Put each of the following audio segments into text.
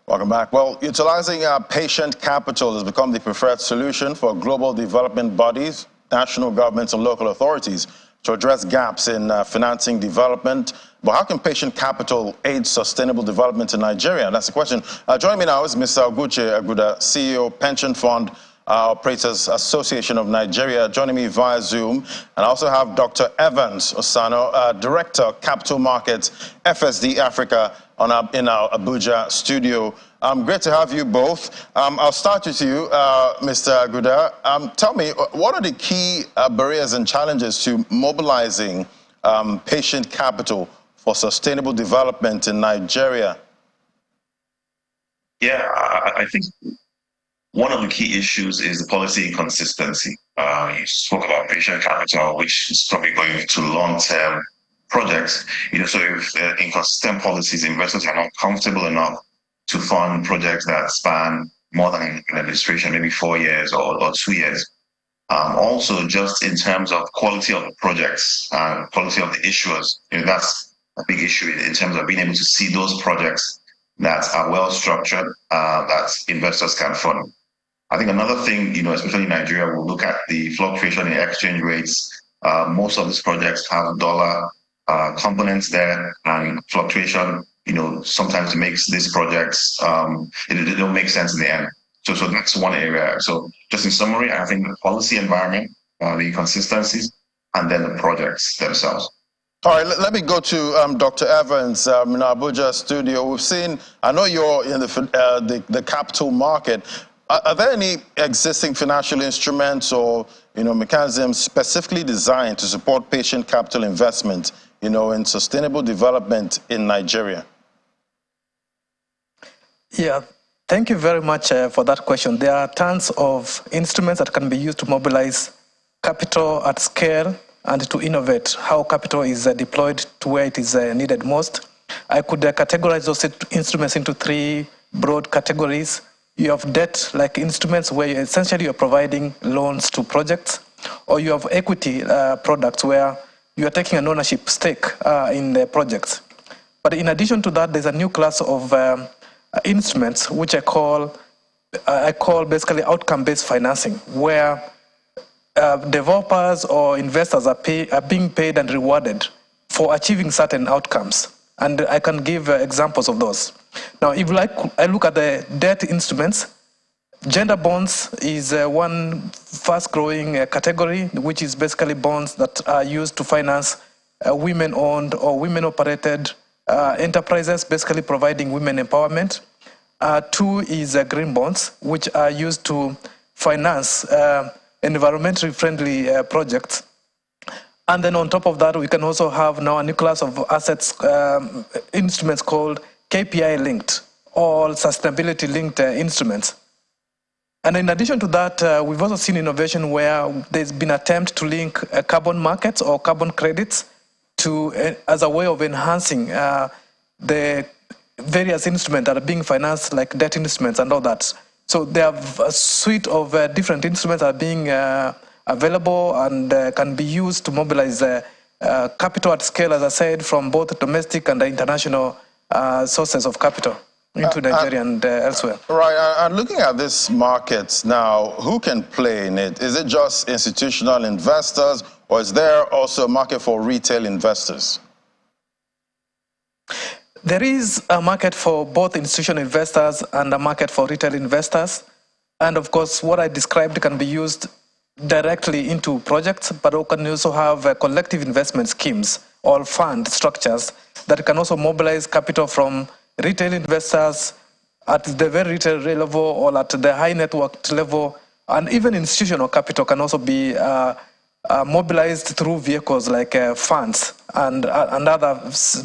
Welcome back. Well, utilizing patient capital has become the preferred solution for global development bodies, national governments, and local authorities to address gaps in financing development. But how can patient capital aid sustainable development in Nigeria? That's the question. Joining me now is Mr. Oguche Aguda, CEO, Pension Fund Operators Association of Nigeria, joining me via Zoom. And I also have Dr. Evans Osano, Director, Capital Markets, FSD Africa, in our Abuja studio. Great to have you both. I'll start with you, Mr. Aguda. Tell me, what are the key barriers and challenges to mobilizing patient capital for sustainable development in Nigeria? Yeah, I think one of the key issues is the policy inconsistency. You spoke about patient capital, which is probably going to long-term projects. So if inconsistent policies, investors are not comfortable enough to fund projects that span more than an administration, maybe 4 years or 2 years. Also, just in terms of quality of the projects, quality of the issuers, that's a big issue in terms of being able to see those projects that are well structured, that investors can fund. I think another thing, especially in Nigeria, we'll look at the fluctuation in exchange rates. Most of these projects have dollar components there, and fluctuation, sometimes makes these projects, they don't make sense in the end. So that's one area. So just in summary, I think the policy environment, the inconsistencies, and then the projects themselves. All right, let me go to Dr. Evans in our Abuja studio. We've seen, I know you're in the capital market. Are there any existing financial instruments or mechanisms specifically designed to support patient capital investment in sustainable development in Nigeria? Yeah, thank you very much for that question. There are tons of instruments that can be used to mobilize capital at scale and to innovate how capital is deployed to where it is needed most. I could categorize those instruments into 3 broad categories. You have debt-like instruments where essentially you're providing loans to projects, or you have equity products where you are taking an ownership stake in the projects. But in addition to that, there's a new class of instruments which I call basically outcome-based financing, where developers or investors are being paid and rewarded for achieving certain outcomes. And I can give examples of those. Now, if I look at the debt instruments, gender bonds is one fast-growing category, which is basically bonds that are used to finance women-owned or women-operated enterprises, basically providing women empowerment. 2 is green bonds, which are used to finance environmentally friendly projects. And then on top of that, we can also have now a new class of assets, instruments called KPI-linked or sustainability-linked instruments. And in addition to that, we've also seen innovation where there's been an attempt to link carbon markets or carbon credits as a way of enhancing the various instruments that are being financed, like debt instruments and all that. So there are a suite of different instruments that are being available and can be used to mobilize capital at scale, as I said, from both domestic and international sources of capital into Nigeria and elsewhere. Right, and looking at these markets now, who can play in it? Is it just institutional investors, or is there also a market for retail investors? There is a market for both institutional investors and a market for retail investors. And of course, what I described can be used directly into projects, but we can also have collective investment schemes or fund structures that can also mobilize capital from retail investors at the very retail level or at the high network level, and even institutional capital can also be mobilized through vehicles like funds and other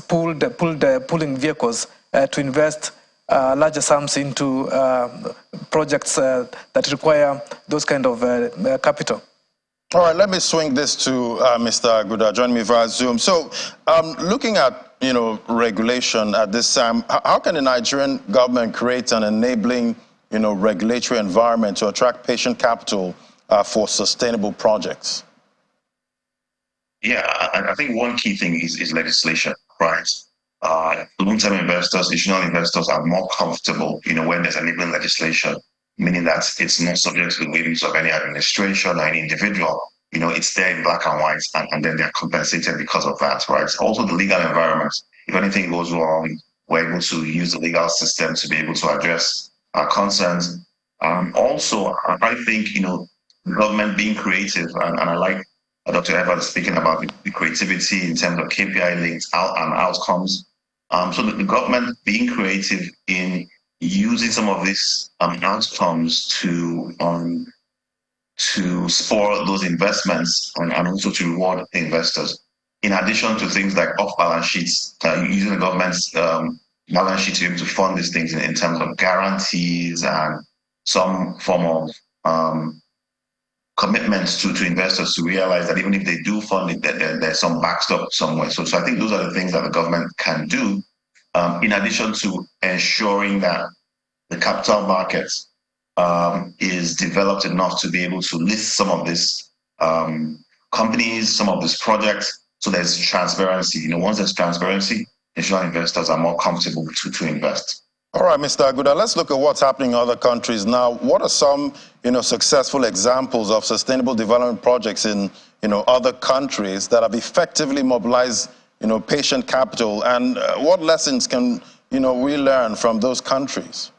pooling vehicles to invest larger sums into projects that require those kind of capital. All right, let me swing this to Mr. Aguda, joining me via Zoom. So looking at regulation at this time, how can the Nigerian government create an enabling regulatory environment to attract patient capital for sustainable projects? Yeah, I think one key thing is legislation, right? long-term investors, institutional investors are more comfortable, when there's enabling legislation, meaning that it's not subject to the whims of any administration or any individual. It's there in black and white, and then they're compensated because of that, right? Also, the legal environment. If anything goes wrong, we're able to use the legal system to be able to address our concerns. Also, I think, the government being creative, and I like Dr. Evans speaking about the creativity in terms of KPI linked outcomes. So the government being creative in using some of these outcomes to spur those investments and also to reward the investors. In addition to things like off-balance sheets, using the government's balance sheet to be able to fund these things in terms of guarantees and some form of commitments to investors to realize that even if they do fund it, that there's some backstop somewhere. So I think those are the things that the government can do, in addition to ensuring that the capital markets is developed enough to be able to list some of these companies, some of these projects, so there's transparency. Once there's transparency, institutional investors are more comfortable to invest. All right, Mr. Aguda, let's look at what's happening in other countries now. What are some, successful examples of sustainable development projects in, other countries that have effectively mobilized, patient capital, and what lessons can, we learn from those countries?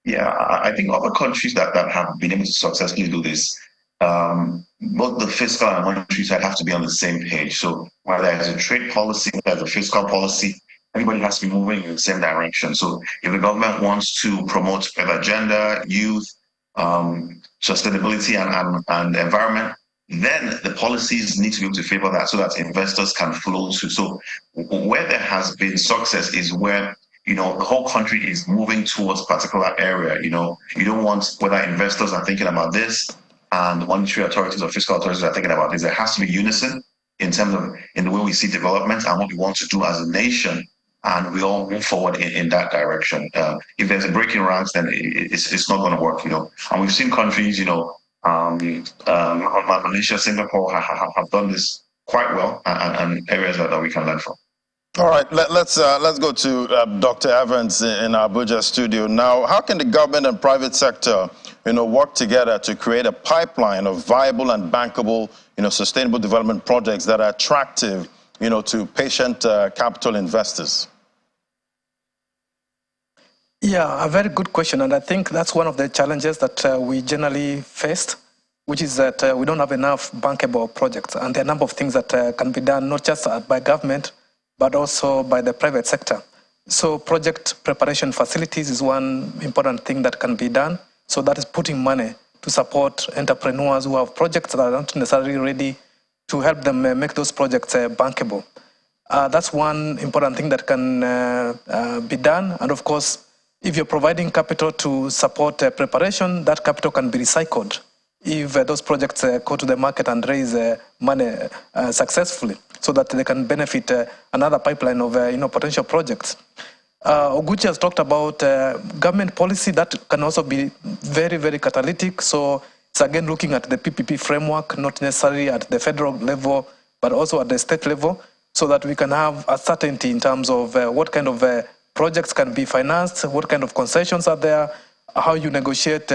Yeah, I think other countries that have been able to successfully do this, both the fiscal and monetary side have to be on the same page. So while there's a trade policy, there's a fiscal policy, everybody has to be moving in the same direction. So if the government wants to promote better gender, youth, sustainability and environment, then the policies need to be able to favor that so that investors can flow to. So where there has been success is where, the whole country is moving towards a particular area. You don't want whether investors are thinking about this and monetary authorities or fiscal authorities are thinking about this. There has to be unison in terms of in the way we see development and what we want to do as a nation. And we all move forward in that direction. If there's a break in ranks, then it's not going to work, And we've seen countries, Malaysia, Singapore have done this quite well, and areas that we can learn from. All right, let's go to Dr. Evans in our Abuja studio. Now, how can the government and private sector, work together to create a pipeline of viable and bankable, sustainable development projects that are attractive, to patient capital investors? Yeah, a very good question. And I think that's one of the challenges that we generally faced, which is that we don't have enough bankable projects. And there are a number of things that can be done, not just by government, but also by the private sector. So project preparation facilities is one important thing that can be done. So that is putting money to support entrepreneurs who have projects that are not necessarily ready, to help them make those projects bankable. That's one important thing that can be done. And of course, if you're providing capital to support preparation, that capital can be recycled if those projects go to the market and raise money successfully, so that they can benefit another pipeline of potential projects. Oguchi has talked about government policy that can also be very, very catalytic. So it's again looking at the PPP framework, not necessarily at the federal level, but also at the state level, so that we can have a certainty in terms of what kind of projects can be financed, what kind of concessions are there, how you negotiate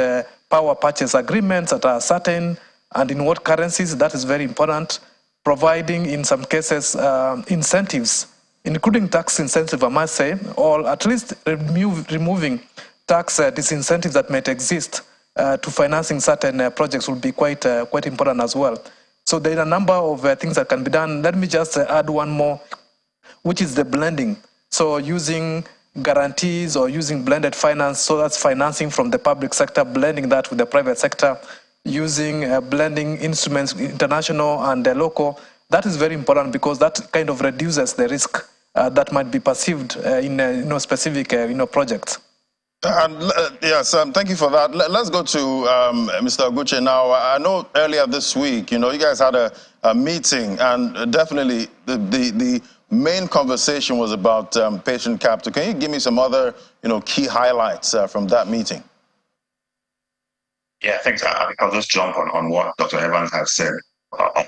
power purchase agreements that are certain, and in what currencies. That is very important. Providing, in some cases, incentives, including tax incentive, I must say, or at least removing tax disincentives that might exist to financing certain projects will be quite important as well. So there are a number of things that can be done. Let me just add one more, which is the blending. So using guarantees or using blended finance, so that's financing from the public sector, blending that with the private sector, using blending instruments, international and local. That is very important because that kind of reduces the risk that might be perceived in specific projects. Yes, thank you for that. Let's go to Mr. Oguchi now. I know earlier this week, you guys had a meeting, and definitely the main conversation was about patient capital. Can you give me some other, key highlights from that meeting? Yeah, thanks. I'll just jump on what Dr. Evans has said.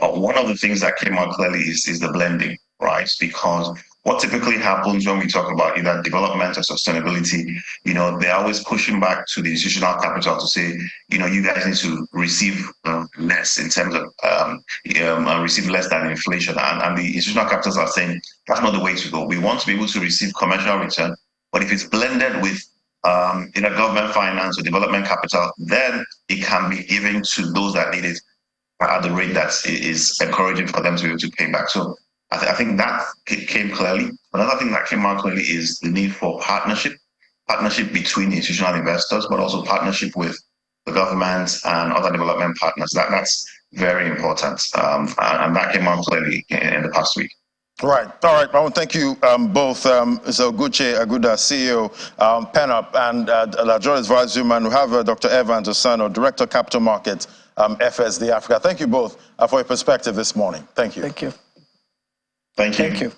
One of the things that came out clearly is the blending, right? Because what typically happens when we talk about either development or sustainability, they're always pushing back to the institutional capital to say, you guys need to receive less in terms of receive less than inflation. And the institutional capitals are saying that's not the way to go. We want to be able to receive commercial return, but if it's blended with either government finance or development capital, then it can be given to those that need it at the rate that is encouraging for them to be able to pay back. So I think that came clearly. Another thing that came out clearly is the need for partnership between institutional investors, but also partnership with the government and other development partners. That's very important, and that came out clearly in the past week. Right. All right. I want to thank you both. So Guche Aguda, CEO, Penop, and Joyce Vice Chairman. We have Dr. Evans Osano, Director of Capital Markets, FSD Africa. Thank you both for your perspective this morning. Thank you. Thank you. Thank you. Thank you.